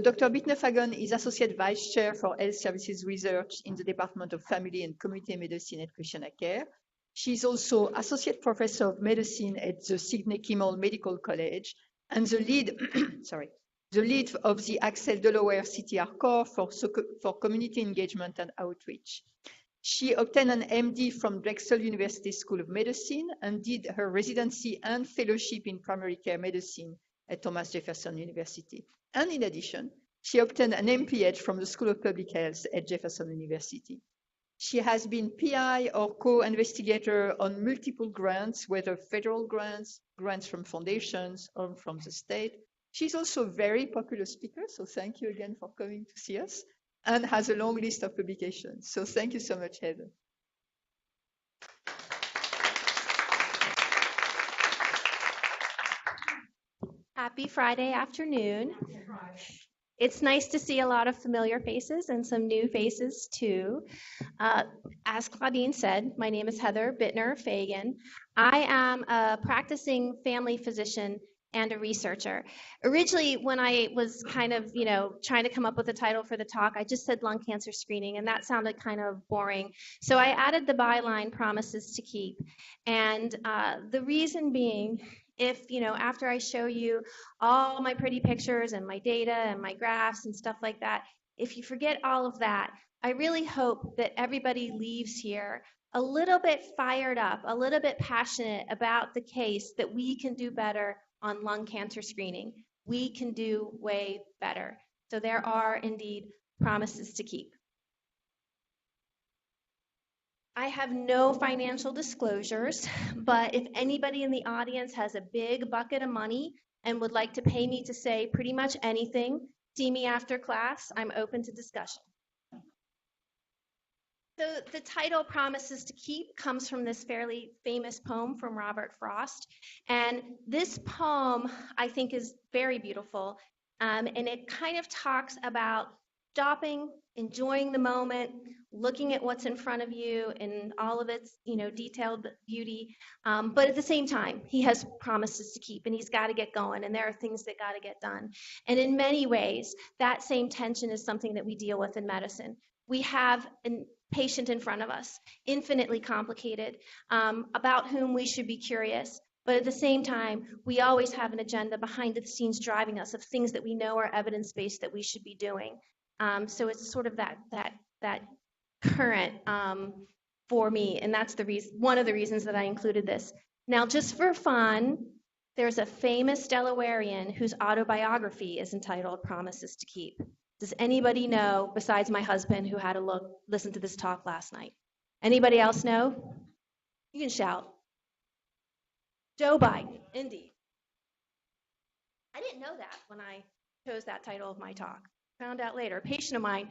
Dr. Bittner Fagan is Associate Vice Chair for Health Services Research in the Department of Family and Community Medicine at Christiana Care. She is also Associate Professor of Medicine at the Sidney Kimmel Medical College and the lead, the lead of the ACCEL Delaware CTR Core for Community Engagement and Outreach. She obtained an MD from Drexel University School of Medicine and did her residency and fellowship in primary care medicine at Thomas Jefferson University. And in addition, she obtained an MPH from the School of Public Health at Jefferson University. She has been PI or co-investigator on multiple grants, whether federal grants, grants from foundations, or from the state. She's also a very popular speaker, so thank you again for coming to see us, and has a long list of publications. So thank you so much, Heather. Happy Friday afternoon. It's nice to see a lot of familiar faces and some new faces too. As Claudine said, my name is Heather Bittner Fagan. I am a practicing family physician and a researcher. Originally, when I was kind of, trying to come up with a title for the talk, I just said lung cancer screening, and that sounded kind of boring. So I added the byline, promises to keep. And the reason being, if, after I show you all my pretty pictures and my data and my graphs and stuff like that, if you forget all of that, I really hope that everybody leaves here a little bit fired up, a little bit passionate about the case that we can do better on lung cancer screening. We can do way better. So there are indeed promises to keep. I have no financial disclosures, but if anybody in the audience has a big bucket of money and would like to pay me to say pretty much anything, see me after class. I'm open to discussion. So the title Promises to Keep comes from this fairly famous poem from Robert Frost. And this poem, I think, is very beautiful. And it kind of talks about stopping, enjoying the moment, looking at what's in front of you in all of its, detailed beauty. But at the same time, he has promises to keep, and he's got to get going, and there are things that got to get done. And in many ways, that same tension is something that we deal with in medicine. We have a patient in front of us, infinitely complicated, about whom we should be curious. But at the same time, we always have an agenda behind the scenes driving us of things that we know are evidence-based that we should be doing. So it's sort of that current for me, and that's the reason, one of the reasons that I included this. Now, just for fun, there's a famous Delawarean whose autobiography is entitled Promises to Keep. Does anybody know, besides my husband who had to listen to this talk last night? Anybody else know? You can shout. Joe Biden, indeed. I didn't know that when I chose that title of my talk. Found out later. A patient of mine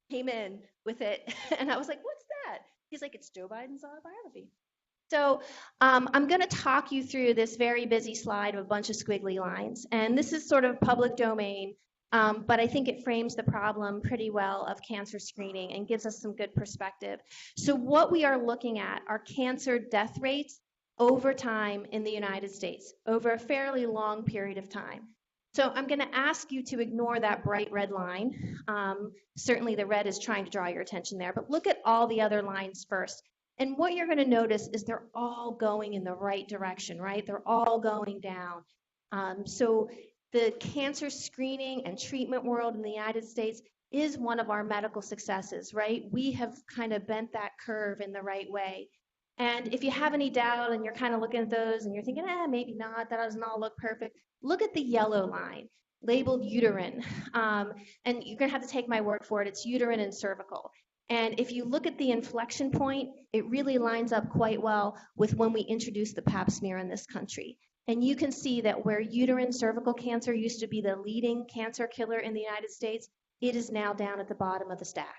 came in with it, and I was like, what's that? He's like, it's Joe Biden's autobiography. So I'm going to talk you through this very busy slide of a bunch of squiggly lines, and this is sort of public domain, but I think it frames the problem pretty well of cancer screening and gives us some good perspective. So what we are looking at are cancer death rates over time in the United States, over a fairly long period of time. So I'm going to ask you to ignore that bright red line. Certainly the red is trying to draw your attention there, but look at all the other lines first. And what you're going to notice is they're all going in the right direction, right? They're all going down. So the cancer screening and treatment world in the United States is one of our medical successes, right? We have kind of bent that curve in the right way. And if you have any doubt and you're kind of looking at those and you're thinking, maybe not, that doesn't all look perfect, look at the yellow line labeled uterine. And you're going to have to take my word for it. It's uterine and cervical. And if you look at the inflection point, it really lines up quite well with when we introduced the pap smear in this country. And you can see that where uterine cervical cancer used to be the leading cancer killer in the United States, it is now down at the bottom of the stack.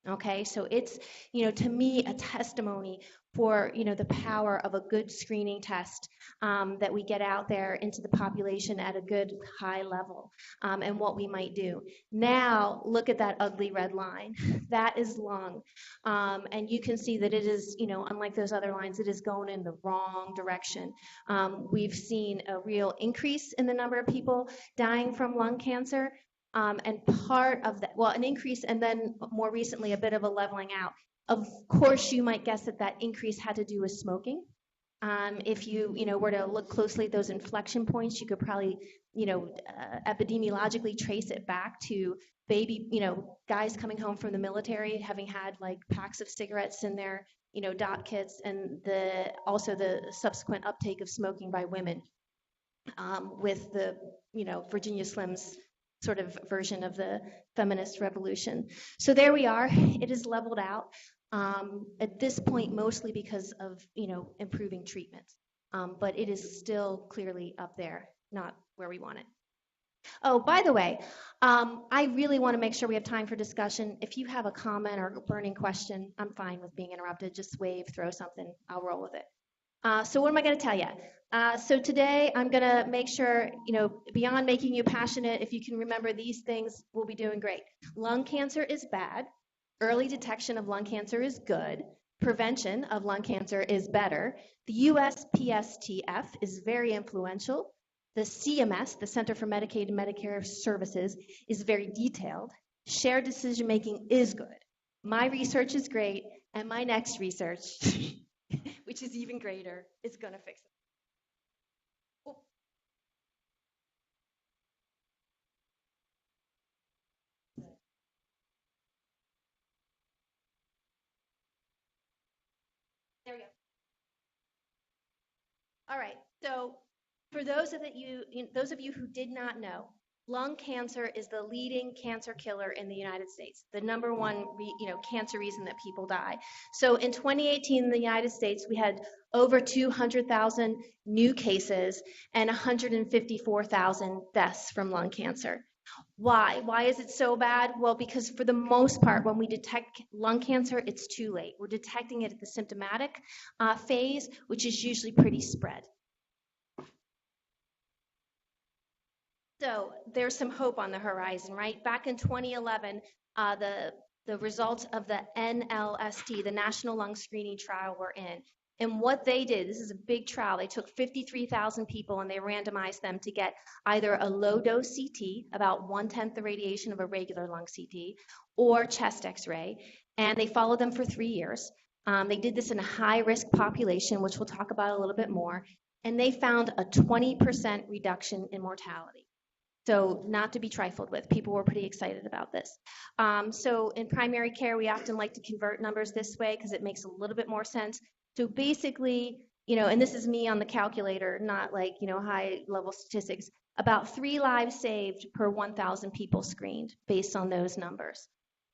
Okay, so it's, to me, a testimony for, the power of a good screening test that we get out there into the population at a good high level and what we might do. Now, look at that ugly red line. That is lung. And you can see that it is, unlike those other lines, it is going in the wrong direction. We've seen a real increase in the number of people dying from lung cancer. And part of that, well, an increase and then more recently a bit of a leveling out. Of course, you might guess that that increase had to do with smoking. If you were to look closely at those inflection points, you could probably, epidemiologically trace it back to baby, guys coming home from the military, having had like packs of cigarettes in their, dot kits, and also the subsequent uptake of smoking by women, with the, Virginia Slim's sort of version of the feminist revolution. So there we are. It is leveled out. At this point, mostly because of, improving treatments. But it is still clearly up there, not where we want it. Oh, by the way, I really want to make sure we have time for discussion. If you have a comment or a burning question, I'm fine with being interrupted. Just wave, throw something, I'll roll with it. So what am I going to tell you? So today I'm going to make sure, beyond making you passionate, if you can remember these things, we'll be doing great. Lung cancer is bad. Early detection of lung cancer is good. Prevention of lung cancer is better. The USPSTF is very influential. The CMS, the Center for Medicaid and Medicare Services, is very detailed. Shared decision making is good. My research is great, and my next research, which is even greater, is going to fix it. Oh. There we go. All right, so for those of you who did not know, lung cancer is the leading cancer killer in the United States, the number one cancer reason that people die. So in 2018 in the United States, we had over 200,000 new cases and 154,000 deaths from lung cancer. Why? Why is it so bad? Well, because for the most part, when we detect lung cancer, it's too late. We're detecting it at the symptomatic phase, which is usually pretty spread. So there's some hope on the horizon, right? Back in 2011, the results of the NLST, the National Lung Screening Trial, were in. And what they did, this is a big trial, they took 53,000 people and they randomized them to get either a low-dose CT, about 1/10 the radiation of a regular lung CT, or chest X-ray, and they followed them for 3 years. They did this in a high-risk population, which we'll talk about a little bit more, and they found a 20% reduction in mortality. So not to be trifled with. People were pretty excited about this. So in primary care, we often like to convert numbers this way because it makes a little bit more sense. So basically, and this is me on the calculator, not like, high-level statistics, about 3 lives saved per 1,000 people screened based on those numbers.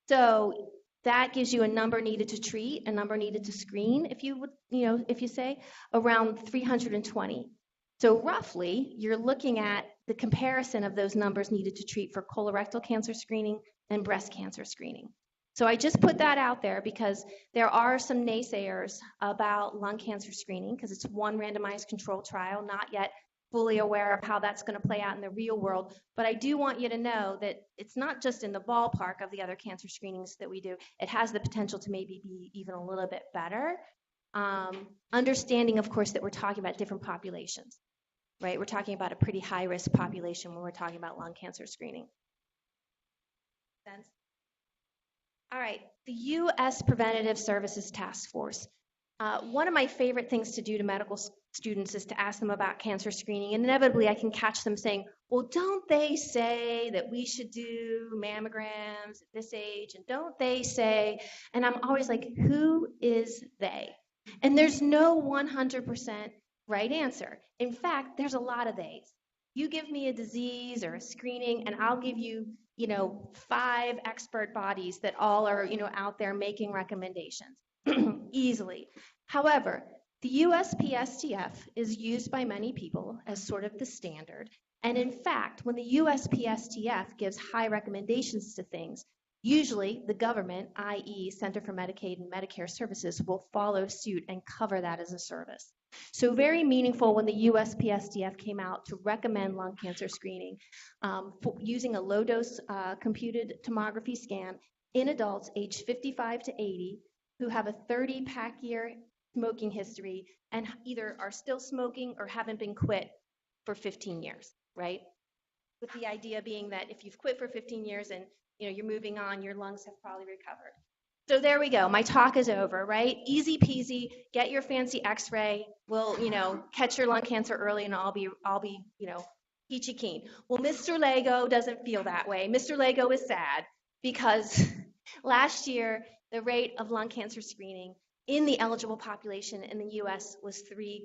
So that gives you a number needed to treat, a number needed to screen, if you would, if you say, around 320. So roughly, you're looking at the comparison of those numbers needed to treat for colorectal cancer screening and breast cancer screening. So I just put that out there because there are some naysayers about lung cancer screening because it's one randomized controlled trial, not yet fully aware of how that's going to play out in the real world. But I do want you to know that it's not just in the ballpark of the other cancer screenings that we do. It has the potential to maybe be even a little bit better. Understanding, of course, that we're talking about different populations, right? We're talking about a pretty high-risk population when we're talking about lung cancer screening. Sense? All right, the U.S. Preventative Services Task Force. One of my favorite things to do to medical students is to ask them about cancer screening. And inevitably, I can catch them saying, well, don't they say that we should do mammograms at this age? And don't they say, and I'm always like, who is they? And there's no 100% right answer. In fact, there's a lot of theys. You give me a disease or a screening, and I'll give you, 5 expert bodies that all are, out there making recommendations easily. However, the USPSTF is used by many people as sort of the standard. And in fact, when the USPSTF gives high recommendations to things, usually the government, i.e. Center for Medicaid and Medicare Services, will follow suit and cover that as a service. So very meaningful when the USPSTF came out to recommend lung cancer screening using a low-dose computed tomography scan in adults aged 55 to 80 who have a 30-pack year smoking history and either are still smoking or haven't been quit for 15 years, right? with the idea being that if you've quit for 15 years and you're moving on, your lungs have probably recovered. So there we go. My talk is over, right? Easy peasy. Get your fancy X-ray. We'll, catch your lung cancer early, and I'll be, peachy keen. Well, Mr. Lego doesn't feel that way. Mr. Lego is sad because last year the rate of lung cancer screening in the eligible population in the U.S. was 3%.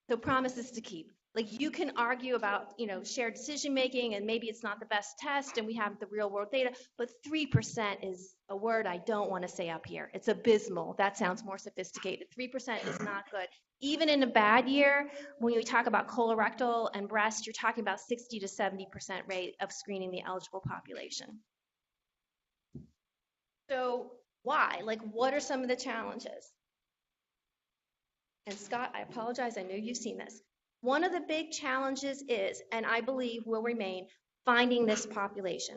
So promises to keep. Like, you can argue about, shared decision making, and maybe it's not the best test, and we have the real world data, but 3% is a word I don't want to say up here. It's abysmal. That sounds more sophisticated. 3% is not good. Even in a bad year, when we talk about colorectal and breast, you're talking about 60 to 70% rate of screening the eligible population. So why? Like, what are some of the challenges? And Scott, I apologize, I know you've seen this. One of the big challenges is, and I believe will remain, finding this population.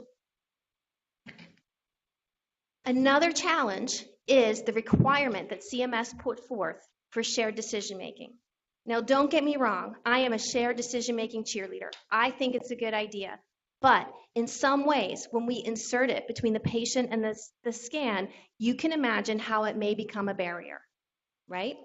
Another challenge is the requirement that CMS put forth for shared decision making. Now, don't get me wrong, I am a shared decision making cheerleader. I think it's a good idea. But in some ways, when we insert it between the patient and the scan, you can imagine how it may become a barrier, right?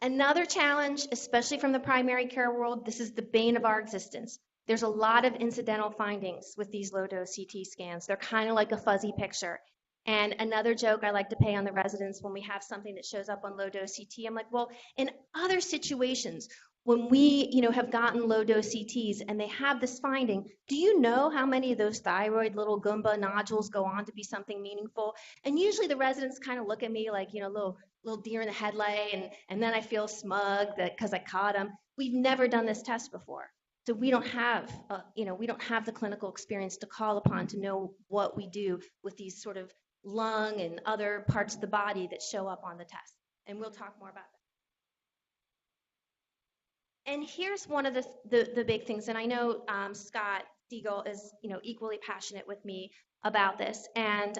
Another challenge, especially from the primary care world, this is the bane of our existence. There's a lot of incidental findings with these low-dose CT scans. They're kind of like a fuzzy picture. And another joke I like to pay on the residents when we have something that shows up on low-dose CT, I'm like, well, in other situations, when we, have gotten low-dose CTs and they have this finding, do you know how many of those thyroid little Goomba nodules go on to be something meaningful? And usually the residents kind of look at me like, little deer in the headlight, and then I feel smug that because I caught them. We've never done this test before, so we don't have, we don't have the clinical experience to call upon to know what we do with these sort of lung and other parts of the body that show up on the test. And we'll talk more about that. And here's one of the big things, and I know Scott Siegel is equally passionate with me about this, and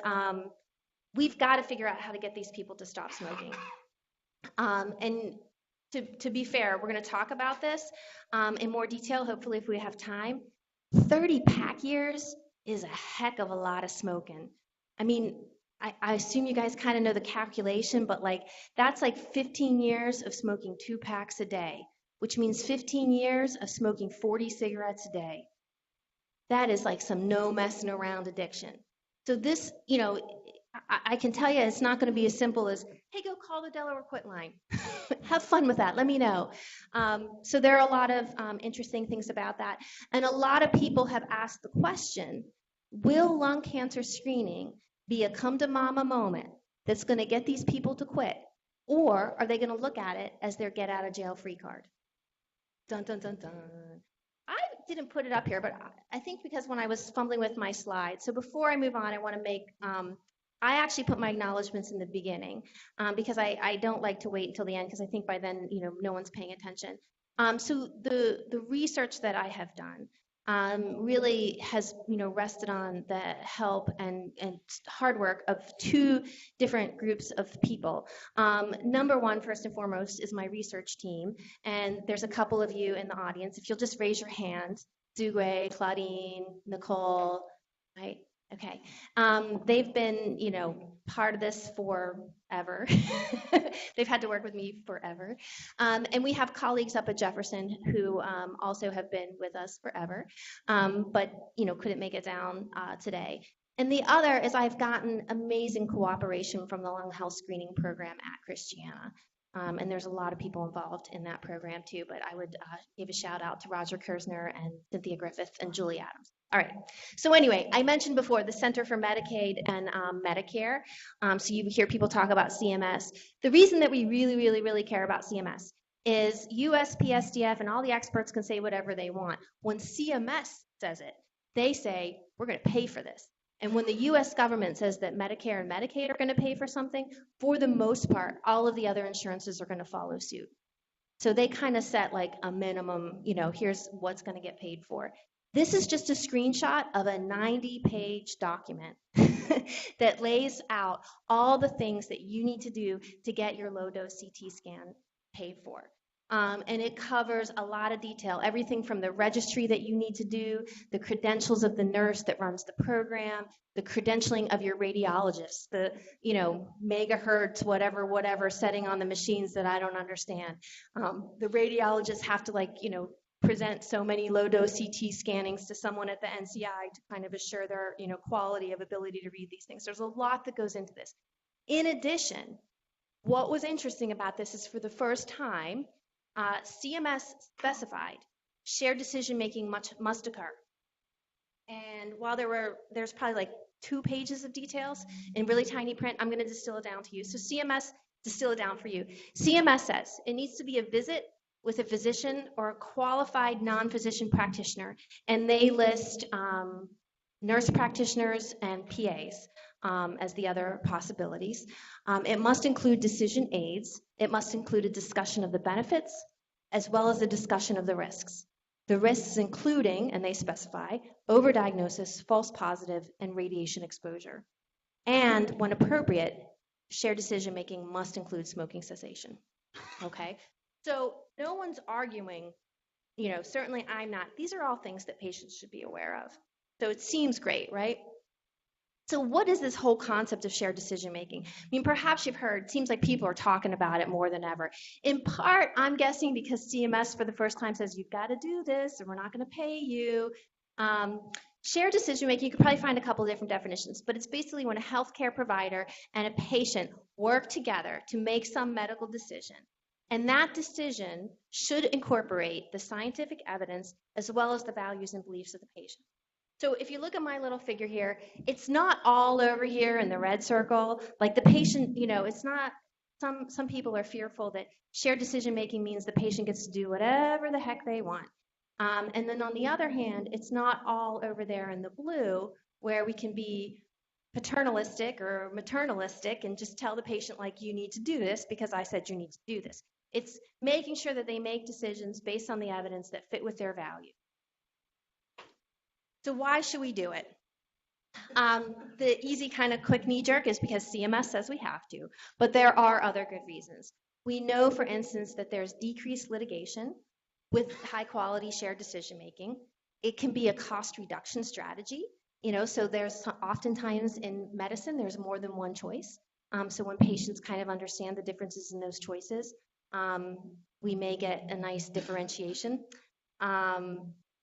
we've got to figure out how to get these people to stop smoking. And to be fair, we're going to talk about this in more detail, hopefully, if we have time. 30 pack years is a heck of a lot of smoking. I mean, I assume you guys kind of know the calculation, but that's like 15 years of smoking 2 packs a day, which means 15 years of smoking 40 cigarettes a day. That is like some no messing around addiction. So this, I can tell you it's not going to be as simple as, hey, go call the Delaware Quit line. Have fun with that. Let me know. So there are a lot of interesting things about that. And a lot of people have asked the question, will lung cancer screening be a come to mama moment that's going to get these people to quit? Or are they going to look at it as their get out of jail free card? Dun, dun, dun, dun. I didn't put it up here, but I think because when I was fumbling with my slides, so before I move on, I want to make, I actually put my acknowledgments in the beginning because I don't like to wait until the end because I think by then, no one's paying attention. So the research that I have done really has, rested on the help and hard work of 2 different groups of people. Number one, first and foremost, is my research team. And there's a couple of you in the audience. If you'll just raise your hand, Zugway, Claudine, Nicole, right? Okay. They've been, part of this forever. They've had to work with me forever. And we have colleagues up at Jefferson who also have been with us forever, but, couldn't make it down today. And the other is I've gotten amazing cooperation from the lung health screening program at Christiana. And there's a lot of people involved in that program too, but I would give a shout out to Roger Kersner and Cynthia Griffith and Julie Adams. All right, so anyway, I mentioned before the Center for Medicaid and Medicare. So you hear people talk about CMS. The reason that we really, really, really care about CMS is USPSTF and all the experts can say whatever they want. When CMS says it, they say, we're gonna pay for this. And when the US government says that Medicare and Medicaid are gonna pay for something, for the most part, all of the other insurances are gonna follow suit. So they kind of set like a minimum, here's what's gonna get paid for. This is just a screenshot of a 90-page document that lays out all the things that you need to do to get your low-dose CT scan paid for. And it covers a lot of detail, everything from the registry that you need to do, the credentials of the nurse that runs the program, the credentialing of your radiologist, the, megahertz, whatever setting on the machines that I don't understand. The radiologists have to present so many low-dose CT scannings to someone at the NCI to kind of assure their, quality of ability to read these things. There's a lot that goes into this. In addition, what was interesting about this is for the first time, CMS specified shared decision-making must occur. And while there's probably like 2 pages of details in really tiny print, I'm going to distill it down to you. So CMS, distill it down for you. CMS says it needs to be a visit with a physician or a qualified non-physician practitioner, and they list nurse practitioners and PAs as the other possibilities. It must include decision aids. It must include a discussion of the benefits as well as a discussion of the risks. The risks including, and they specify, overdiagnosis, false positive, and radiation exposure. And when appropriate, shared decision-making must include smoking cessation. Okay? So no one's arguing, certainly I'm not. These are all things that patients should be aware of. So it seems great, right? So what is this whole concept of shared decision-making? I mean, perhaps you've heard, it seems like people are talking about it more than ever. In part, I'm guessing because CMS for the first time says, you've got to do this, or we're not going to pay you. Shared decision-making, you could probably find a couple of different definitions, but it's basically when a healthcare provider and a patient work together to make some medical decision. And that decision should incorporate the scientific evidence as well as the values and beliefs of the patient. So if you look at my little figure here, it's not all over here in the red circle. Like the patient, it's not, some people are fearful that shared decision-making means the patient gets to do whatever the heck they want. And then on the other hand, it's not all over there in the blue where we can be paternalistic or maternalistic and just tell the patient, like, you need to do this because I said you need to do this. It's making sure that they make decisions based on the evidence that fit with their value. So why should we do it? The easy kind of quick knee jerk is because CMS says we have to, but there are other good reasons. We know, for instance, that there's decreased litigation with high quality shared decision making. It can be a cost reduction strategy, so there's oftentimes in medicine, there's more than one choice. So when patients kind of understand the differences in those choices, we may get a nice differentiation.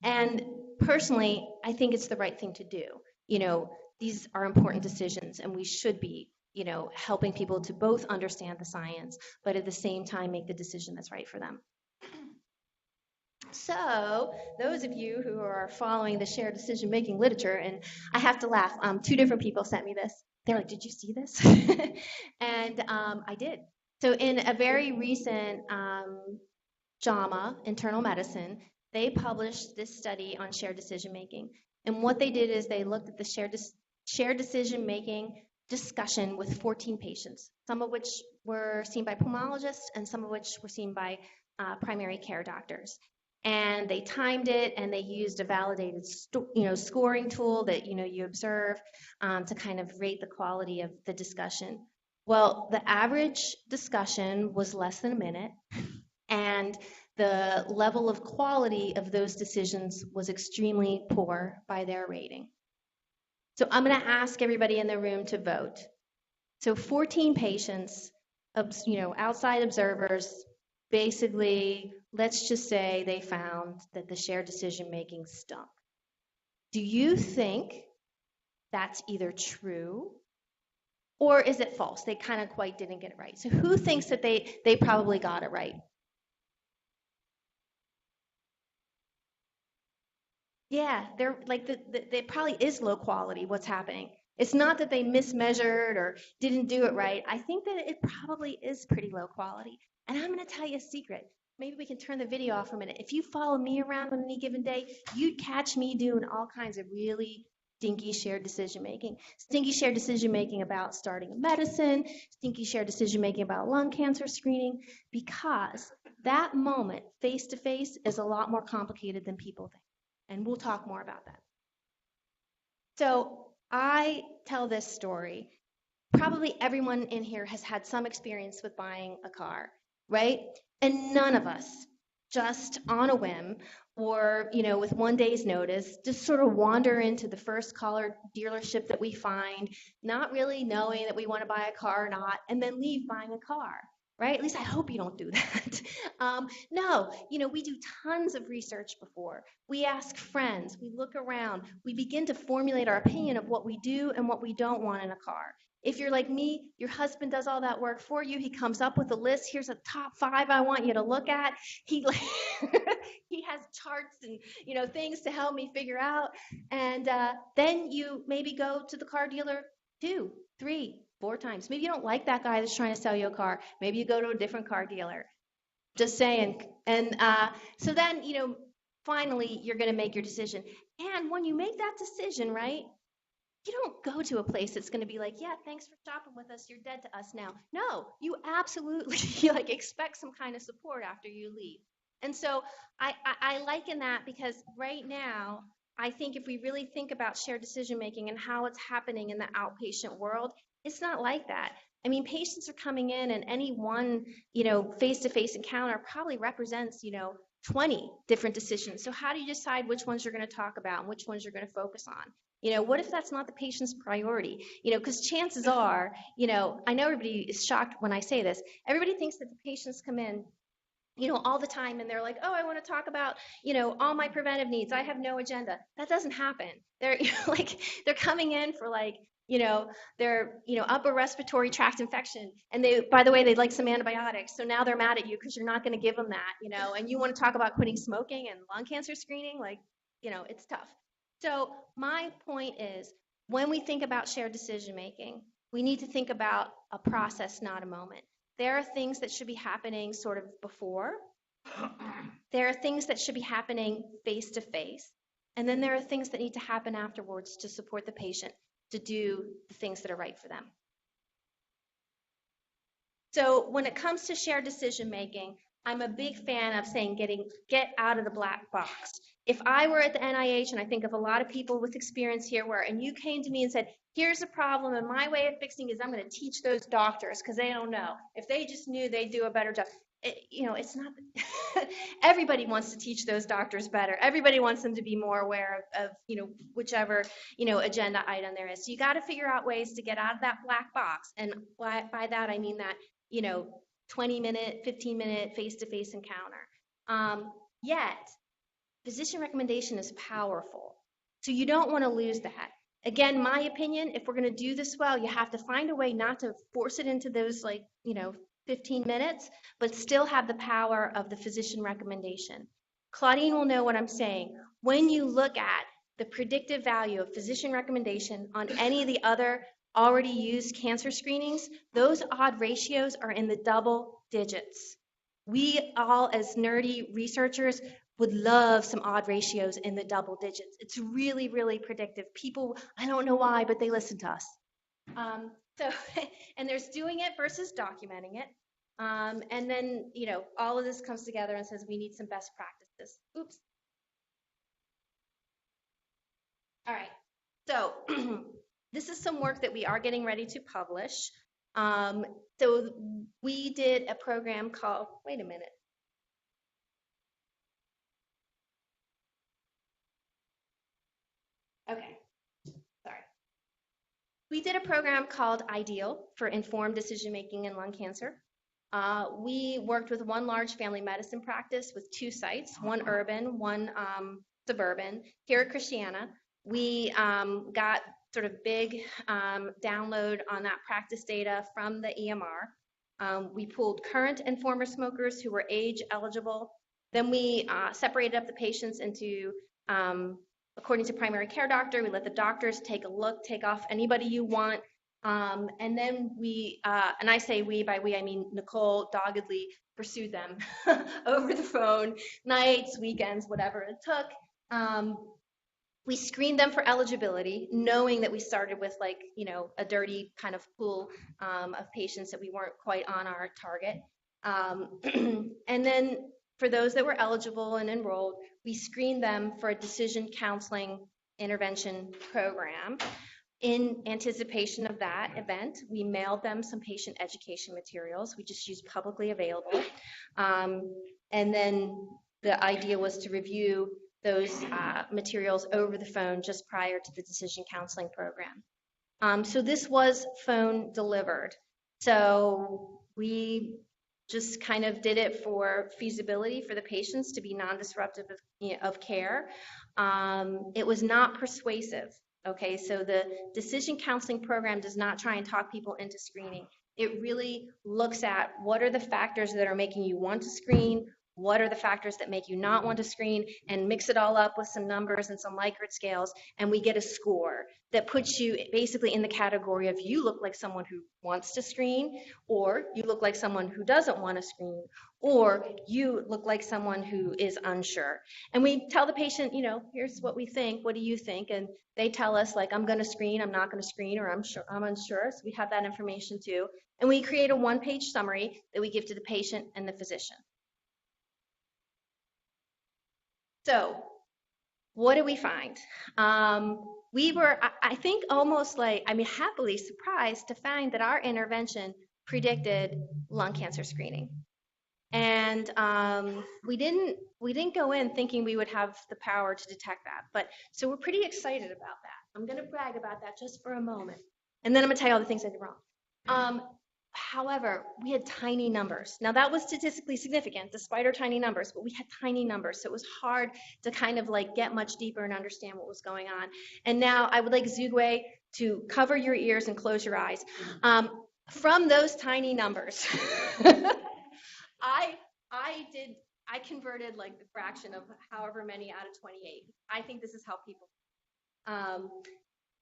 And personally, I think it's the right thing to do. These are important decisions, and we should be, helping people to both understand the science, but at the same time make the decision that's right for them. So those of you who are following the shared decision-making literature, and I have to laugh, 2 different people sent me this. They're like, did you see this? And I did. So in a very recent JAMA, Internal Medicine, they published this study on shared decision-making. And what they did is they looked at the shared decision-making discussion with 14 patients, some of which were seen by pulmonologists and some of which were seen by primary care doctors. And they timed it, and they used a validated scoring tool that you observe to kind of rate the quality of the discussion. Well, the average discussion was less than a minute, and the level of quality of those decisions was extremely poor by their rating. So I'm going to ask everybody in the room to vote. So 14 patients, outside observers, basically, let's just say they found that the shared decision-making stunk. Do you think that's either true or is it false? They kind of quite didn't get it right. So who thinks that they probably got it right? Yeah, they're like it probably is low quality what's happening. It's not that they mismeasured or didn't do it right. I think that it probably is pretty low quality. And I'm going to tell you a secret. Maybe we can turn the video off for a minute. If you follow me around on any given day, you'd catch me doing all kinds of really stinky shared decision making. Stinky shared decision making about starting a medicine, stinky shared decision making about lung cancer screening, because that moment face to face is a lot more complicated than people think. And we'll talk more about that. So I tell this story. Probably everyone in here has had some experience with buying a car. right? And none of us, just on a whim or, with one day's notice, just sort of wander into the first car dealership that we find, not really knowing that we want to buy a car or not, and then leave buying a car, right? At least I hope you don't do that. No, we do tons of research before. We ask friends, we look around, we begin to formulate our opinion of what we do and what we don't want in a car. If you're like me, your husband does all that work for you. He comes up with a list. Here's a top 5 I want you to look at. He he has charts and things to help me figure out. And then you maybe go to the car dealer 2, 3, 4 times. Maybe you don't like that guy that's trying to sell you a car. Maybe you go to a different car dealer. Just saying. And so then finally you're going to make your decision. And when you make that decision, right? You don't go to a place that's going to be like, yeah, thanks for shopping with us. You're dead to us now. No, you absolutely expect some kind of support after you leave. And so I liken that because right now, I think if we really think about shared decision making and how it's happening in the outpatient world, it's not like that. I mean, patients are coming in and any one, face-to-face encounter probably represents, 20 different decisions. So how do you decide which ones you're going to talk about and which ones you're going to focus on? What if that's not the patient's priority? Because chances are, I know everybody is shocked when I say this. Everybody thinks that the patients come in, all the time and they're like, oh, I want to talk about, all my preventive needs. I have no agenda. That doesn't happen. They're they're coming in for their, upper respiratory tract infection. And by the way, they'd like some antibiotics. So now they're mad at you because you're not going to give them that, and you want to talk about quitting smoking and lung cancer screening. It's tough. So my point is, when we think about shared decision making, we need to think about a process, not a moment. There are things that should be happening sort of before. There are things that should be happening face to face. And then there are things that need to happen afterwards to support the patient to do the things that are right for them. So when it comes to shared decision making, I'm a big fan of saying get out of the black box. If I were at the NIH, and I think of a lot of people with experience here and you came to me and said, here's a problem, and my way of fixing it is I'm going to teach those doctors because they don't know. If they just knew, they'd do a better job. It's not, everybody wants to teach those doctors better. Everybody wants them to be more aware of whichever, agenda item there is. So you got to figure out ways to get out of that black box. And by that, I mean that, 20-minute, 15-minute face-to-face encounter. Yet, physician recommendation is powerful. So you don't want to lose that. Again, my opinion, if we're going to do this well, you have to find a way not to force it into those 15 minutes, but still have the power of the physician recommendation. Claudine will know what I'm saying. When you look at the predictive value of physician recommendation on any of the other already used cancer screenings, those odd ratios are in the double digits. We all, as nerdy researchers, would love some odd ratios in the double digits. It's really, really predictive. People, I don't know why, but they listen to us. And there's doing it versus documenting it. And then, all of this comes together and says we need some best practices. Oops. All right. So this is some work that we are getting ready to publish. So we did a program called, wait a minute. Okay, sorry. We did a program called IDEAL for informed decision-making in lung cancer. We worked with one large family medicine practice with 2 sites, one urban, one suburban. Here at Christiana, we got sort of big download on that practice data from the EMR. We pooled current and former smokers who were age eligible. Then we separated up the patients into, according to primary care doctor, we let the doctors take a look, take off anybody you want. And then we, and I say we, by we I mean Nicole, doggedly pursued them over the phone, nights, weekends, whatever it took. We screened them for eligibility, knowing that we started with a dirty kind of pool of patients that we weren't quite on our target. And then for those that were eligible and enrolled, we screened them for a decision counseling intervention program. In anticipation of that event, we mailed them some patient education materials. We just used publicly available. And then the idea was to review those materials over the phone just prior to the decision counseling program. So this was phone delivered. So we just kind of did it for feasibility for the patients to be non-disruptive of care. It was not persuasive. Okay, so the decision counseling program does not try and talk people into screening. It really looks at what are the factors that are making you want to screen, what are the factors that make you not want to screen, and mix it all up with some numbers and some Likert scales, and we get a score that puts you basically in the category of you look like someone who wants to screen, or you look like someone who doesn't want to screen, or you look like someone who is unsure. And we tell the patient, you know, here's what we think, what do you think? And they tell us, like, I'm going to screen, I'm not going to screen, or I'm unsure. So we have that information too. And we create a one-page summary that we give to the patient and the physician. So what did we find? We were, I think, almost like, happily surprised to find that our intervention predicted lung cancer screening. And we didn't go in thinking we would have the power to detect that. But so we're pretty excited about that. I'm going to brag about that just for a moment. And then I'm going to tell you all the things I did wrong. However, we had tiny numbers. Now that was statistically significant despite our tiny numbers, but we had tiny numbers. So it was hard to kind of like get much deeper and understand what was going on. And now I would like Zugway to cover your ears and close your eyes. From those tiny numbers, I converted like the fraction of however many out of 28. I think this is how people.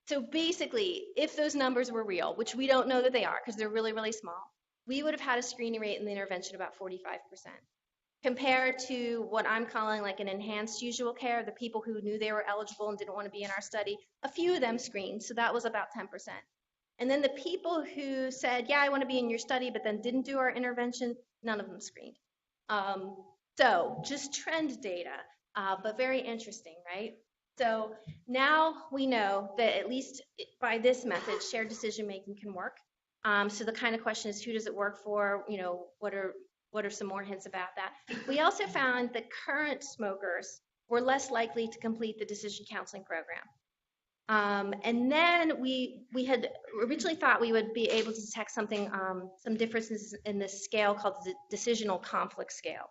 So basically, if those numbers were real, which we don't know that they are because they're really, really small, we would have had a screening rate in the intervention about 45%. Compared to what I'm calling like an enhanced usual care, the people who knew they were eligible and didn't want to be in our study, a few of them screened, so that was about 10%. And then the people who said, yeah, I want to be in your study, but then didn't do our intervention, none of them screened. So just trend data, but very interesting, right? So now we know that at least by this method, shared decision making can work. So the kind of question is, who does it work for? You know, what are some more hints about that? We also found that current smokers were less likely to complete the decision counseling program. And then we had originally thought we would be able to detect something, some differences in this scale called the Decisional conflict scale.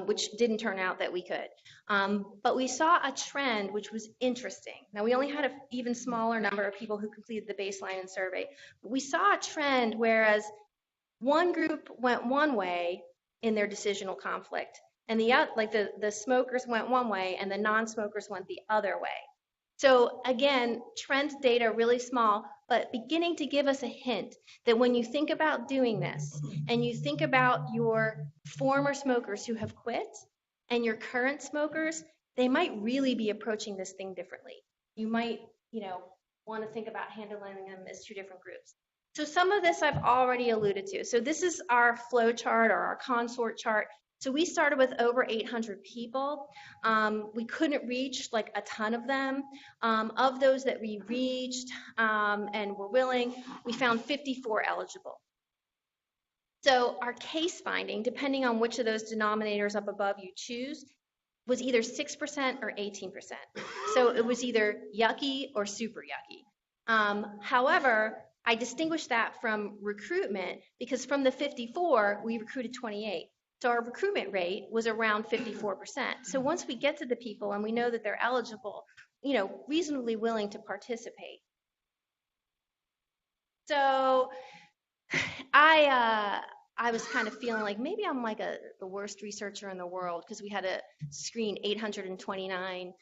Which didn't turn out that we could. But we saw a trend which was interesting. Now, we only had an even smaller number of people who completed the baseline and survey. But we saw a trend whereas one group went one way in their decisional conflict, and the smokers went one way and the non-smokers went the other way. So again, trend data really small, but beginning to give us a hint that when you think about doing this and you think about your former smokers who have quit and your current smokers, they might really be approaching this thing differently. You might, want to think about handling them as two different groups. So some of this I've already alluded to. So this is our flow chart or our Consort chart. So we started with over 800 people. We couldn't reach like a ton of them. Of those that we reached and were willing, we found 54 eligible. So our case finding, depending on which of those denominators up above you choose, was either 6% or 18%. So it was either yucky or super yucky. However, I distinguished that from recruitment because from the 54, we recruited 28. So our recruitment rate was around 54%. So once we get to the people and we know that they're eligible, reasonably willing to participate. So I was kind of feeling like maybe I'm like the worst researcher in the world because we had to screen 829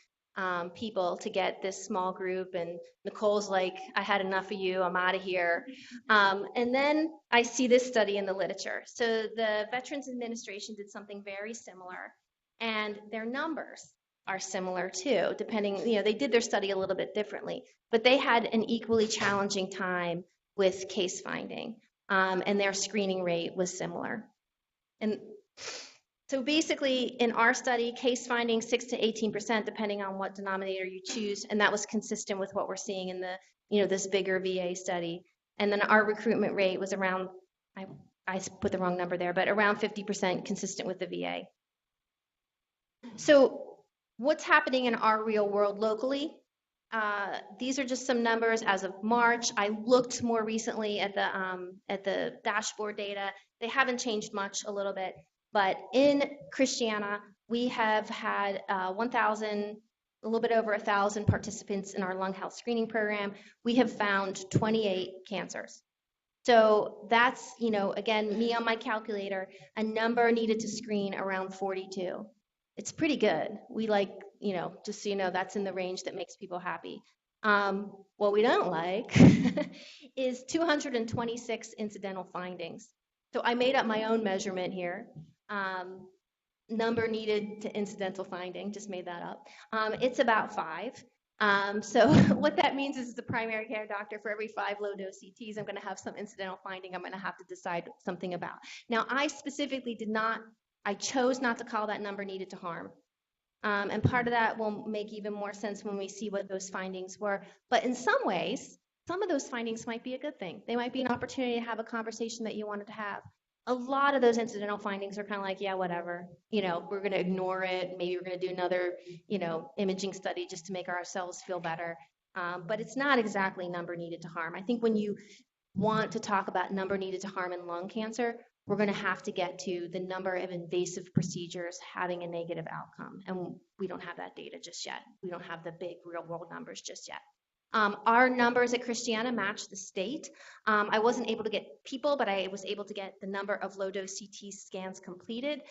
people to get this small group, and Nicole's like, I had enough of you, I'm out of here. And then I see this study in the literature. So the Veterans Administration did something very similar, and their numbers are similar too, depending, they did their study a little bit differently, but they had an equally challenging time with case finding, and their screening rate was similar. And so basically, in our study, case finding 6 to 18%, depending on what denominator you choose, and that was consistent with what we're seeing in the this bigger VA study. And then our recruitment rate was around, I put the wrong number there, but around 50% consistent with the VA. So what's happening in our real world locally? These are just some numbers as of March. I looked more recently at the dashboard data. They haven't changed much, a little bit, but in Christiana, we have had 1,000, a little bit over 1,000 participants in our lung health screening program. We have found 28 cancers. So that's, again, me on my calculator, a number needed to screen around 42. It's pretty good. We like, just so you know, that's in the range that makes people happy. What we don't like is 226 incidental findings. So I made up my own measurement here. Number needed to incidental finding, just made that up. It's about 5. So what that means is the primary care doctor, for every 5 low-dose CTs, I'm going to have some incidental finding I'm going to have to decide something about. Now, I specifically I chose not to call that number needed to harm. And part of that will make even more sense when we see what those findings were. But in some ways, some of those findings might be a good thing. They might be an opportunity to have a conversation that you wanted to have. A lot of those incidental findings are kind of like, yeah, whatever. We're going to ignore it. Maybe we're going to do another, imaging study just to make ourselves feel better. But it's not exactly number needed to harm. I think when you want to talk about number needed to harm in lung cancer, we're going to have to get to the number of invasive procedures having a negative outcome. And we don't have that data just yet. We don't have the big real world numbers just yet. Our numbers at Christiana match the state. I wasn't able to get people, but I was able to get the number of low-dose CT scans completed.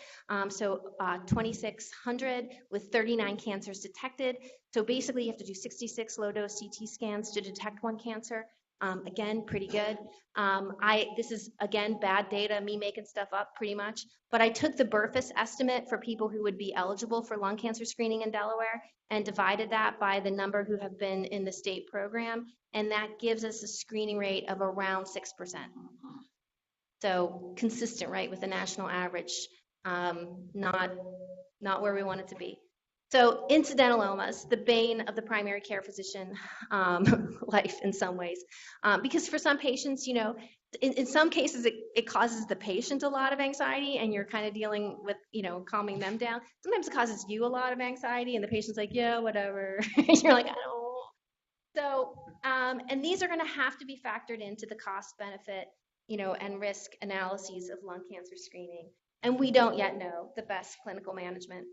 So 2,600 with 39 cancers detected. So basically you have to do 66 low-dose CT scans to detect 1 cancer. Again, pretty good. This is, again, bad data, me making stuff up pretty much, but I took the Burfus estimate for people who would be eligible for lung cancer screening in Delaware and divided that by the number who have been in the state program, and that gives us a screening rate of around 6%. So consistent, right, with the national average, not where we want it to be. So incidental illness, the bane of the primary care physician life in some ways. Because for some patients, in some cases, it causes the patient a lot of anxiety and you're kind of dealing with, calming them down. Sometimes it causes you a lot of anxiety and the patient's like, yeah, whatever. You're like, I don't. So, and these are going to have to be factored into the cost benefit, and risk analyses of lung cancer screening. And we don't yet know the best clinical management.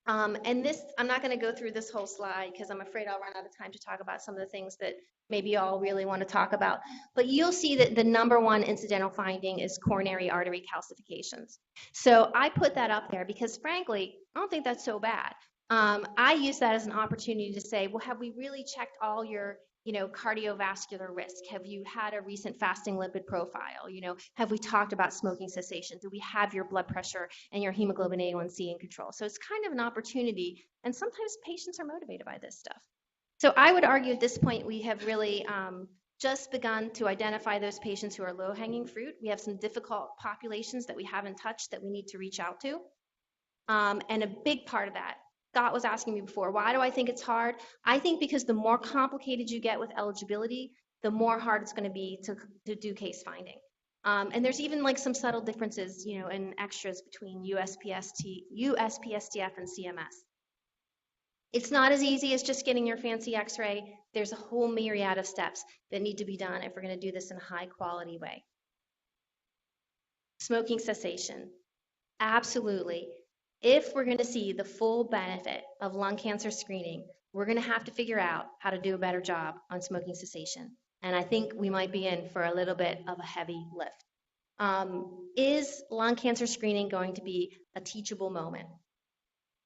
And this, I'm not going to go through this whole slide because I'm afraid I'll run out of time to talk about some of the things that maybe y'all really want to talk about. But you'll see that the number 1 incidental finding is coronary artery calcifications. So I put that up there because, frankly, I don't think that's so bad. I use that as an opportunity to say, well, have we really checked all your cardiovascular risk? Have you had a recent fasting lipid profile? Have we talked about smoking cessation? Do we have your blood pressure and your hemoglobin A1C in control? So it's kind of an opportunity, and sometimes patients are motivated by this stuff. So I would argue at this point we have really just begun to identify those patients who are low-hanging fruit. We have some difficult populations that we haven't touched that we need to reach out to. And a big part of that, Scott was asking me before, why do I think it's hard? I think because the more complicated you get with eligibility, the more hard it's going to be to do case finding. And there's even like some subtle differences, in extras between USPSTF and CMS. It's not as easy as just getting your fancy x-ray. There's a whole myriad of steps that need to be done if we're going to do this in a high quality way. Smoking cessation, absolutely. If we're going to see the full benefit of lung cancer screening, we're going to have to figure out how to do a better job on smoking cessation. And I think we might be in for a little bit of a heavy lift. Is lung cancer screening going to be a teachable moment?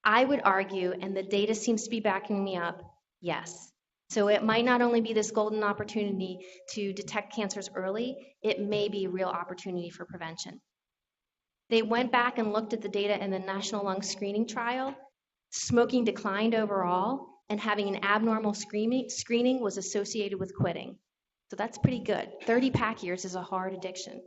I would argue, and the data seems to be backing me up, yes. So it might not only be this golden opportunity to detect cancers early, it may be a real opportunity for prevention. They went back and looked at the data in the National Lung Screening Trial. Smoking declined overall, and having an abnormal screening was associated with quitting. So that's pretty good. 30 pack years is a hard addiction.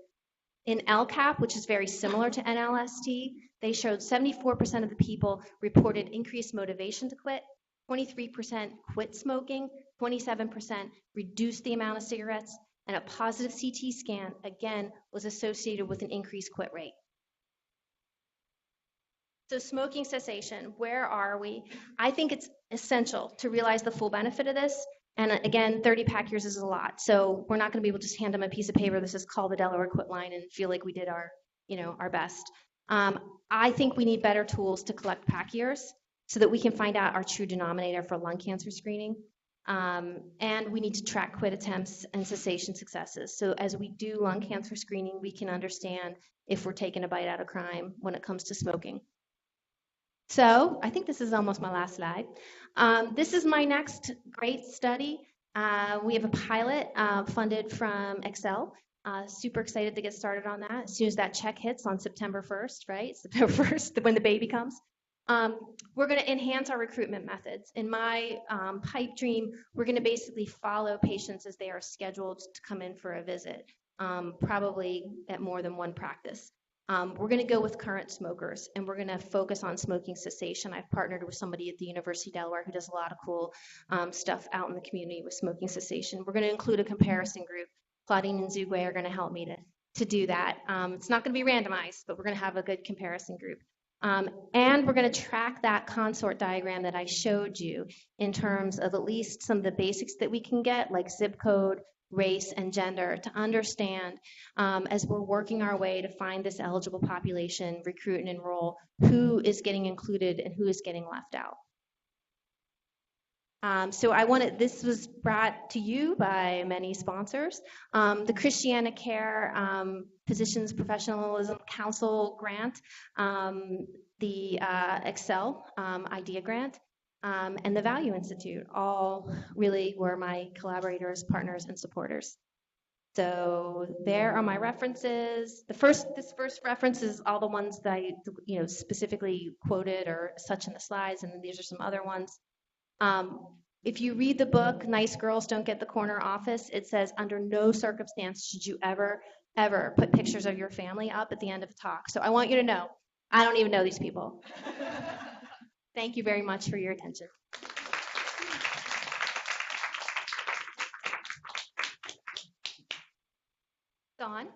In LCAP, which is very similar to NLST, they showed 74% of the people reported increased motivation to quit, 23% quit smoking, 27% reduced the amount of cigarettes, and a positive CT scan, again, was associated with an increased quit rate. So smoking cessation, where are we? I think it's essential to realize the full benefit of this. And again, 30 pack years is a lot. So we're not going to be able to just hand them a piece of paper that says call the Delaware quit line and feel like we did our, our best. I think we need better tools to collect pack years so that we can find out our true denominator for lung cancer screening. And we need to track quit attempts and cessation successes. So as we do lung cancer screening, we can understand if we're taking a bite out of crime when it comes to smoking. So I think this is almost my last slide. This is my next great study. We have a pilot funded from ACCEL. Super excited to get started on that as soon as that check hits on September 1st, right? September 1st, when the baby comes. We're going to enhance our recruitment methods. In my pipe dream, we're going to basically follow patients as they are scheduled to come in for a visit, probably at more than one practice. We're going to go with current smokers, and we're going to focus on smoking cessation. I've partnered with somebody at the University of Delaware who does a lot of cool stuff out in the community with smoking cessation. We're going to include a comparison group. Claudine and Zugway are going to help me to do that. It's not going to be randomized, but we're going to have a good comparison group. And we're going to track that consort diagram that I showed you in terms of at least some of the basics that we can get, like zip code, race, and gender, to understand as we're working our way to find this eligible population, recruit and enroll, who is getting included and who is getting left out. This was brought to you by many sponsors. The Christiana Care Physicians Professionalism Council grant, the ACCEL IDEA grant, and the Value Institute, all really were my collaborators, partners, and supporters. So there are my references. This first reference is all the ones that I specifically quoted or such in the slides, and then these are some other ones. If you read the book, Nice Girls Don't Get the Corner Office, it says under no circumstance should you ever put pictures of your family up at the end of a talk. So I want you to know, I don't even know these people. Thank you very much for your attention. Dawn?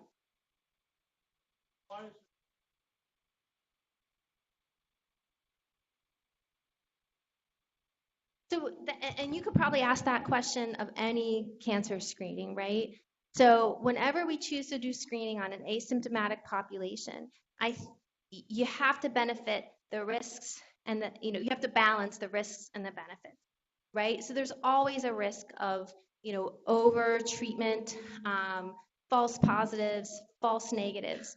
So, and you could probably ask that question of any cancer screening, right? So whenever we choose to do screening on an asymptomatic population, you have to benefit the risks and you have to balance the risks and the benefits, right? So there's always a risk of, over treatment, false positives, false negatives.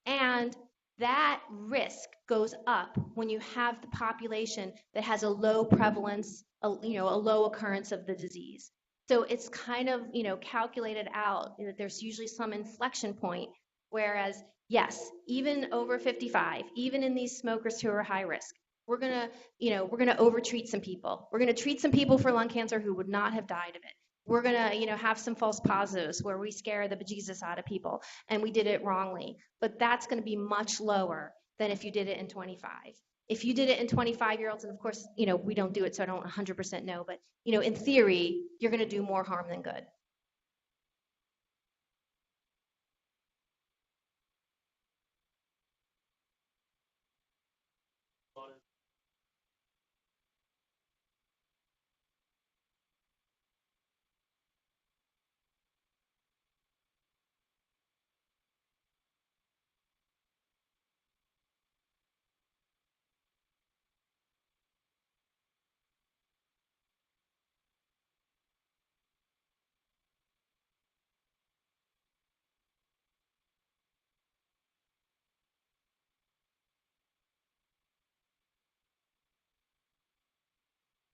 And that risk goes up when you have the population that has a low prevalence, a low occurrence of the disease. So it's kind of, calculated out that there's usually some inflection point, whereas, yes, even over 55, even in these smokers who are high risk, we're gonna overtreat some people. We're gonna treat some people for lung cancer who would not have died of it. We're gonna, have some false positives where we scare the bejesus out of people and we did it wrongly. But that's gonna be much lower than if you did it in 25. If you did it in 25-year-olds, and of course, we don't do it, so I don't 100% know, but, in theory, you're gonna do more harm than good.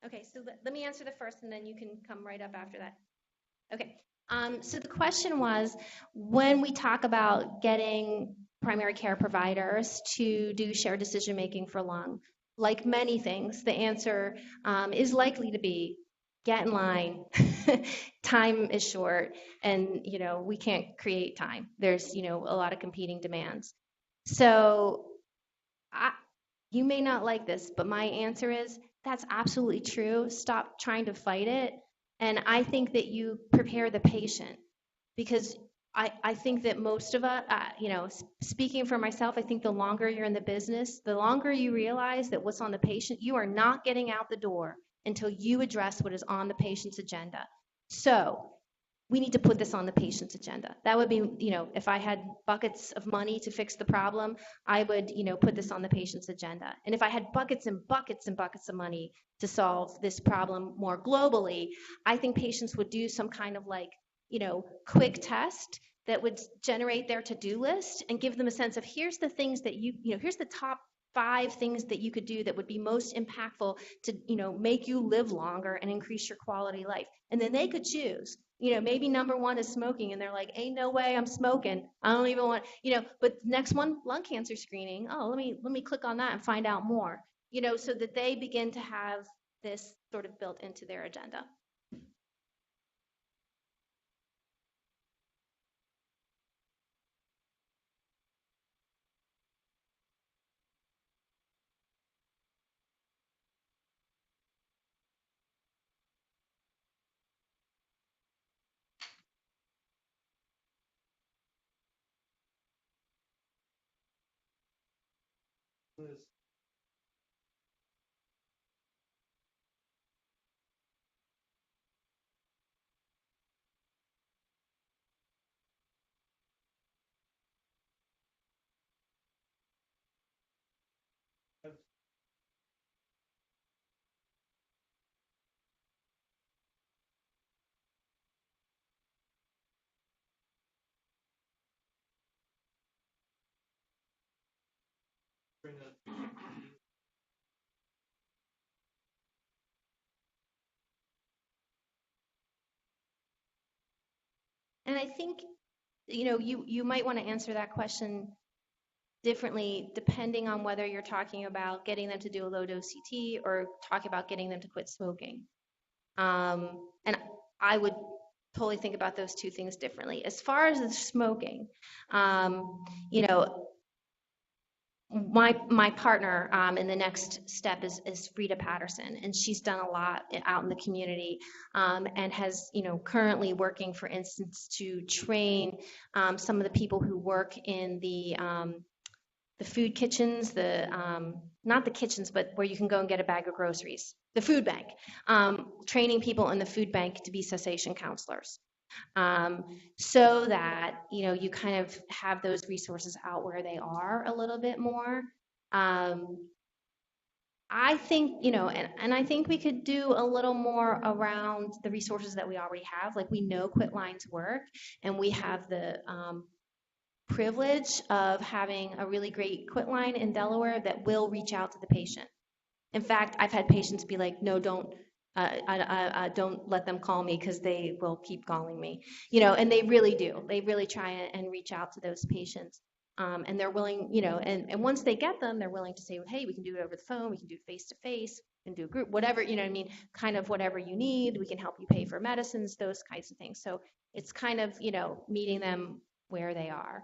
Okay, so let me answer the first, and then you can come right up after that. Okay, so the question was, when we talk about getting primary care providers to do shared decision-making for lung, like many things, the answer is likely to be, get in line, time is short, and, we can't create time. There's, a lot of competing demands. So you may not like this, but my answer is, that's absolutely true. Stop trying to fight it. And I think that you prepare the patient, because I think that most of us, speaking for myself, I think the longer you're in the business, the longer you realize that what's on the patient, you are not getting out the door until you address what is on the patient's agenda. So we need to put this on the patient's agenda. That would be, if I had buckets of money to fix the problem, I would, put this on the patient's agenda. And if I had buckets and buckets and buckets of money to solve this problem more globally, I think patients would do some kind of quick test that would generate their to-do list and give them a sense of here's the things that here's the top 5 things that you could do that would be most impactful to, make you live longer and increase your quality of life. And then they could choose. Maybe number 1 is smoking, and they're like, ain't no way I'm smoking. I don't even want, but next one, lung cancer screening. Oh, let me click on that and find out more, so that they begin to have this sort of built into their agenda. And I think, you might want to answer that question differently depending on whether you're talking about getting them to do a low-dose CT or talking about getting them to quit smoking. And I would totally think about those two things differently. As far as the smoking, my partner in the next step is Frida Patterson, and she's done a lot out in the community, and has, currently working, for instance, to train some of the people who work in the food kitchens, not the kitchens, but where you can go and get a bag of groceries, the food bank, training people in the food bank to be cessation counselors. So that, you kind of have those resources out where they are a little bit more. I think, and I think we could do a little more around the resources that we already have. Like, we know quit lines work, and we have the privilege of having a really great quit line in Delaware that will reach out to the patient. In fact, I've had patients be like, no, don't let them call me because they will keep calling me, and they really do. They really try and reach out to those patients. And they're willing, and once they get them, they're willing to say, well, hey, we can do it over the phone, we can do it face-to-face, we can do a group, whatever, kind of whatever you need, we can help you pay for medicines, those kinds of things. So it's kind of, meeting them where they are.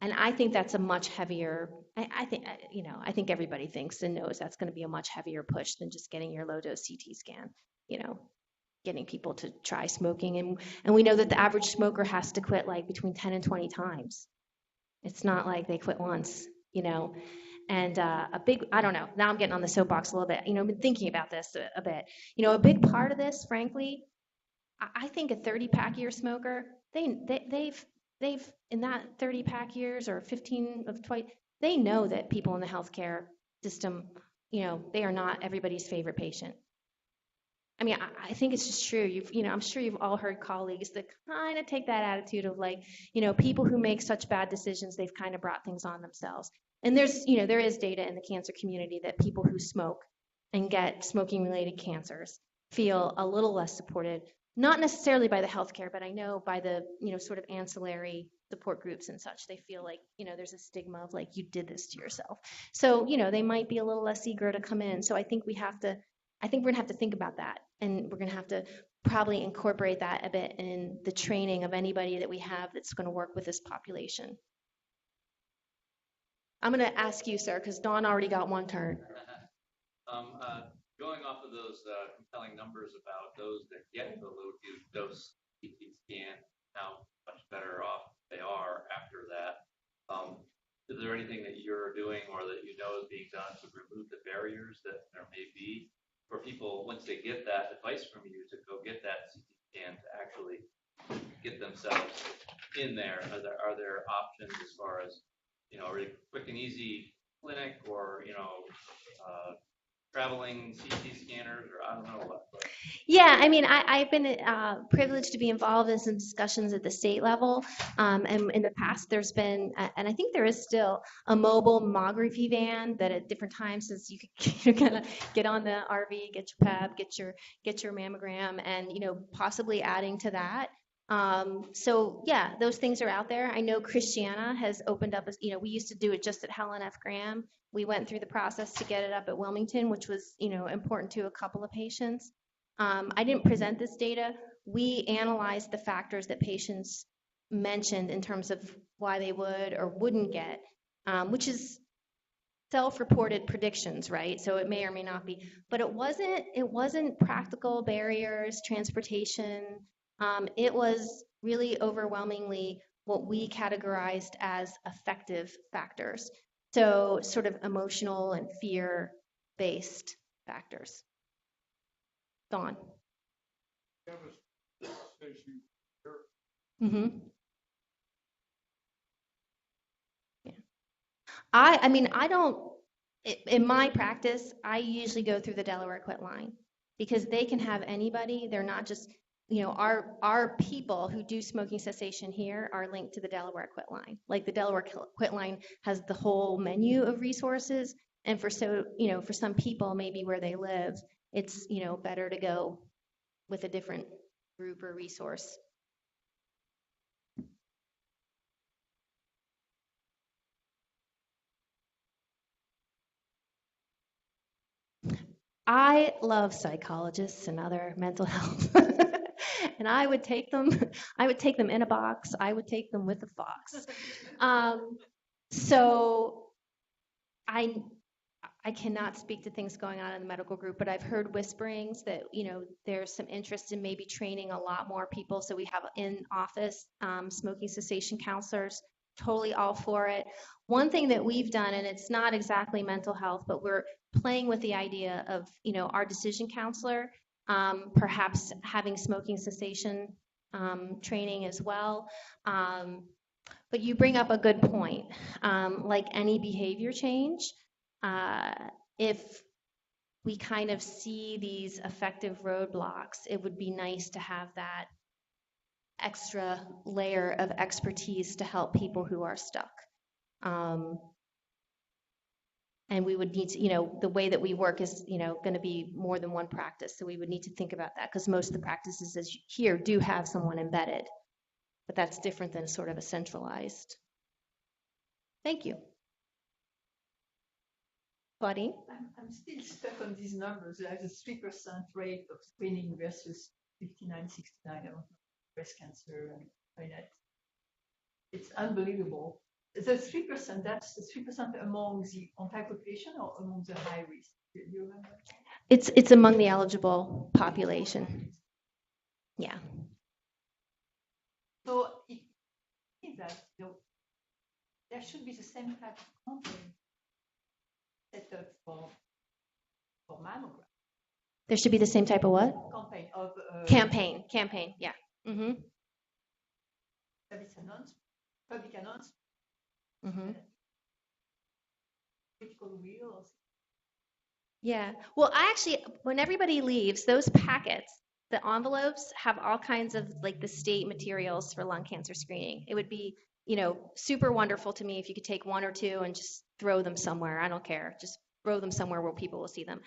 And I think that's a much heavier, I think everybody thinks and knows that's going to be a much heavier push than just getting your low-dose CT scan, getting people to try smoking. And we know that the average smoker has to quit like between 10 and 20 times. It's not like they quit once, and I don't know, now I'm getting on the soapbox a little bit, I've been thinking about this a bit. A big part of this, frankly, I think a 30-pack year smoker, they've in that 30-pack years or 15 of 20, they know that people in the healthcare system, they are not everybody's favorite patient. I mean, I think it's just true. I'm sure you've all heard colleagues that kind of take that attitude of like, people who make such bad decisions, they've kind of brought things on themselves. And there's, there is data in the cancer community that people who smoke and get smoking-related cancers feel a little less supported. Not necessarily by the healthcare, but I know by the, sort of ancillary support groups and such. They feel like, there's a stigma of like, you did this to yourself. So, they might be a little less eager to come in. So I think we're going to have to think about that. And we're going to have to probably incorporate that a bit in the training of anybody that we have that's going to work with this population. I'm going to ask you, sir, because Dawn already got one turn. Going off of those telling numbers about those that get the low dose CT scan, how much better off they are after that. Is there anything that you're doing or that you know is being done to remove the barriers that there may be for people once they get that advice from you to go get that CT scan to actually get themselves in there? Are there options as far as, you know, a really quick and easy clinic or, you know, traveling CT scanners, or I don't know what. But. Yeah, I mean, I've been privileged to be involved in some discussions at the state level. And in the past, there's been, and I think there is still, a mobile mammography van that at different times is you could kind of get on the RV, get your PEP, get your mammogram, and, you know, possibly adding to that. So yeah, those things are out there. I know Christiana has opened up, you know, we used to do it just at Helen F. Graham. We went through the process to get it up at Wilmington, which was, you know, important to a couple of patients. I didn't present this data. We analyzed the factors that patients mentioned in terms of why they would or wouldn't get, which is self-reported predictions, right? So it may or may not be, but it wasn't practical barriers, transportation. It was really overwhelmingly what we categorized as affective factors. So sort of emotional and fear-based factors. Dawn. Mm-hmm. Yeah. I mean, I don't, in my practice, I usually go through the Delaware quit line because they can have anybody. They're not just, you know, our people who do smoking cessation here are linked to the Delaware quit line. Like the Delaware quit line has the whole menu of resources. And for some people, maybe where they live, it's, you know, better to go with a different group or resource. I love psychologists and other mental health. And I would take them in a box. I would take them with a fox. So I cannot speak to things going on in the medical group, but I've heard whisperings that, you know, there's some interest in maybe training a lot more people. So we have in-office smoking cessation counselors, totally all for it. One thing that we've done, and it's not exactly mental health, but we're playing with the idea of, you know, our decision counselor, perhaps having smoking cessation training as well. But you bring up a good point. Like any behavior change, if we kind of see these effective roadblocks, it would be nice to have that extra layer of expertise to help people who are stuck. And we would need to, you know, the way that we work is, you know, going to be more than one practice. So we would need to think about that because most of the practices here do have someone embedded, but that's different than sort of a centralized. Thank you. Buddy? I'm still stuck on these numbers. There's a 3% rate of screening versus 59, 69 of breast cancer and that. It's unbelievable. The 3%, that's the 3% among the entire population or among the high risk? Do you remember? It's among the eligible population. Yeah. So it means that, you know, there should be the same type of campaign set up for mammogram. There should be the same type of what? Campaign of campaign. Yeah. Mm-hmm. Public announcement. Mm-hmm. Critical wheels. Yeah. Well, when everybody leaves, those packets, the envelopes have all kinds of like the state materials for lung cancer screening. It would be, you know, super wonderful to me if you could take one or two and just throw them somewhere. I don't care. Just throw them somewhere where people will see them.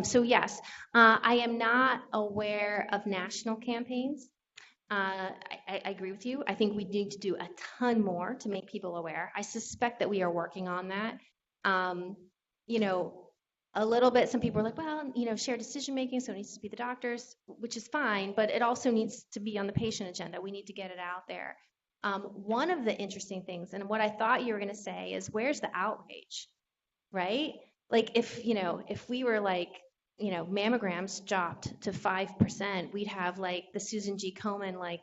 So yes, I am not aware of national campaigns. I agree with you. I think we need to do a ton more to make people aware. I suspect that we are working on that. You know, a little bit, some people are like, well, you know, shared decision making, so it needs to be the doctors, which is fine, but it also needs to be on the patient agenda. We need to get it out there. One of the interesting things, and what I thought you were going to say, is where's the outrage, right? Like if we were like, mammograms dropped to 5%, we'd have like the Susan G. Komen, like,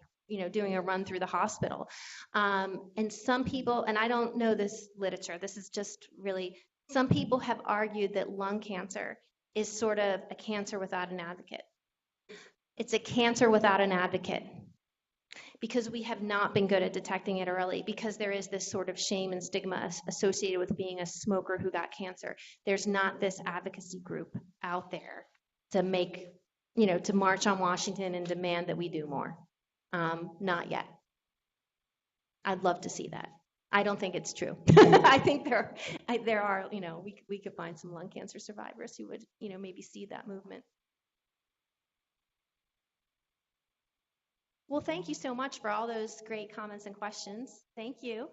doing a run through the hospital. And some people, and I don't know this literature, this is just really, some people have argued that lung cancer is sort of a cancer without an advocate. It's a cancer without an advocate because we have not been good at detecting it early, because there is this sort of shame and stigma associated with being a smoker who got cancer. There's not this advocacy group out there to make, to march on Washington and demand that we do more. Not yet. I'd love to see that. I don't think it's true. I think there are, we could find some lung cancer survivors who would, maybe see that movement. Well, thank you so much for all those great comments and questions. Thank you.